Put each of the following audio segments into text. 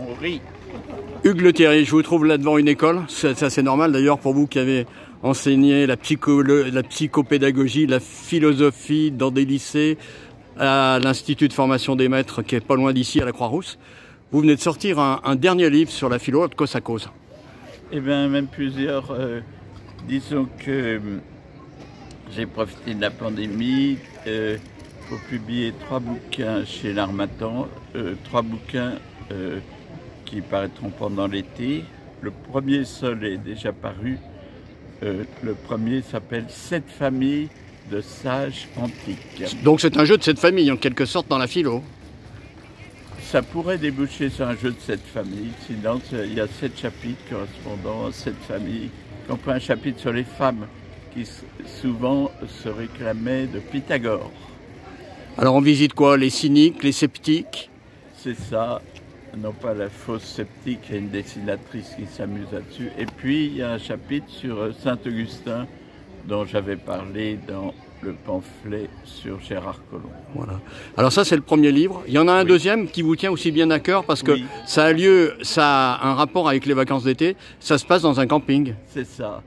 on rit. Hugues Le Terry, je vous trouve là devant une école, c'est assez normal d'ailleurs pour vous qui avez enseigné la psychopédagogie, la philosophie dans des lycées, à l'Institut de formation des maîtres qui est pas loin d'ici à la Croix-Rousse. Vous venez de sortir un dernier livre sur la philo, de quoi ça cause? Eh bien, même plusieurs. Disons que j'ai profité de la pandémie pour publier 3 bouquins chez l'Harmattan, 3 bouquins qui paraîtront pendant l'été. Le premier seul est déjà paru. Le premier s'appelle « 7 familles de sages antiques ». Donc c'est un jeu de 7 familles, en quelque sorte, dans la philo. Ça pourrait déboucher sur un jeu de 7 familles, sinon il y a 7 chapitres correspondant à 7 familles. Y compris un chapitre sur les femmes, qui souvent se réclamaient de Pythagore. Alors on visite quoi? Les cyniques, les sceptiques? C'est ça, non pas la fausse sceptique, il y a une dessinatrice qui s'amuse là-dessus. Et puis il y a un chapitre sur Saint-Augustin, dont j'avais parlé dans le pamphlet sur Gérard Collomb. Voilà. Alors ça c'est le premier livre. Il y en a un deuxième qui vous tient aussi bien à cœur parce que ça a un rapport avec les vacances d'été. Ça se passe dans un camping. C'est ça.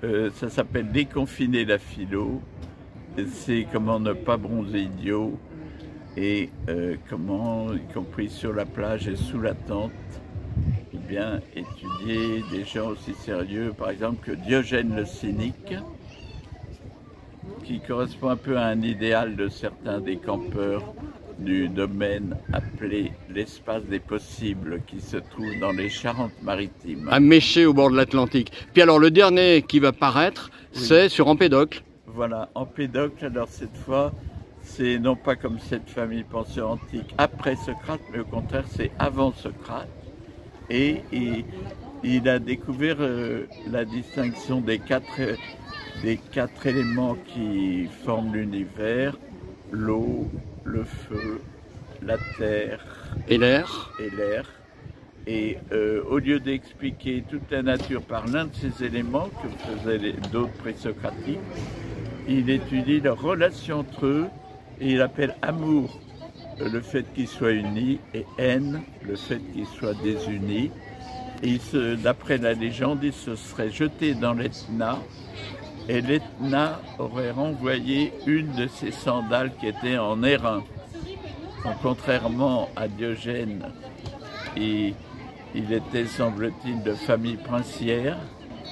Ça s'appelle Déconfiner la philo. C'est comment ne pas bronzer idiot et comment, y compris sur la plage et sous la tente, eh bien, étudier des gens aussi sérieux, par exemple que Diogène le cynique, qui correspond un peu à un idéal de certains des campeurs du domaine appelé l'espace des possibles qui se trouve dans les Charentes-Maritimes. À Méché au bord de l'Atlantique. Puis alors le dernier qui va paraître, c'est sur Empédocle. Voilà, Empédocle, alors cette fois, c'est non pas comme cette famille penseur antique après Socrate, mais au contraire c'est avant Socrate. Et il a découvert la distinction des quatre éléments qui forment l'univers, l'eau, le feu, la terre et l'air. Et au lieu d'expliquer toute la nature par l'un de ces éléments que faisaient d'autres présocratiques, il étudie leur relation entre eux et il appelle amour le fait qu'ils soient unis et haine le fait qu'ils soient désunis. Et d'après la légende, il se serait jeté dans l'Etna et l'Etna aurait renvoyé une de ses sandales qui était en airain. Donc, contrairement à Diogène, il était, semble-t-il, de famille princière,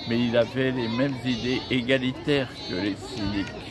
mais il avait les mêmes idées égalitaires que les cyniques.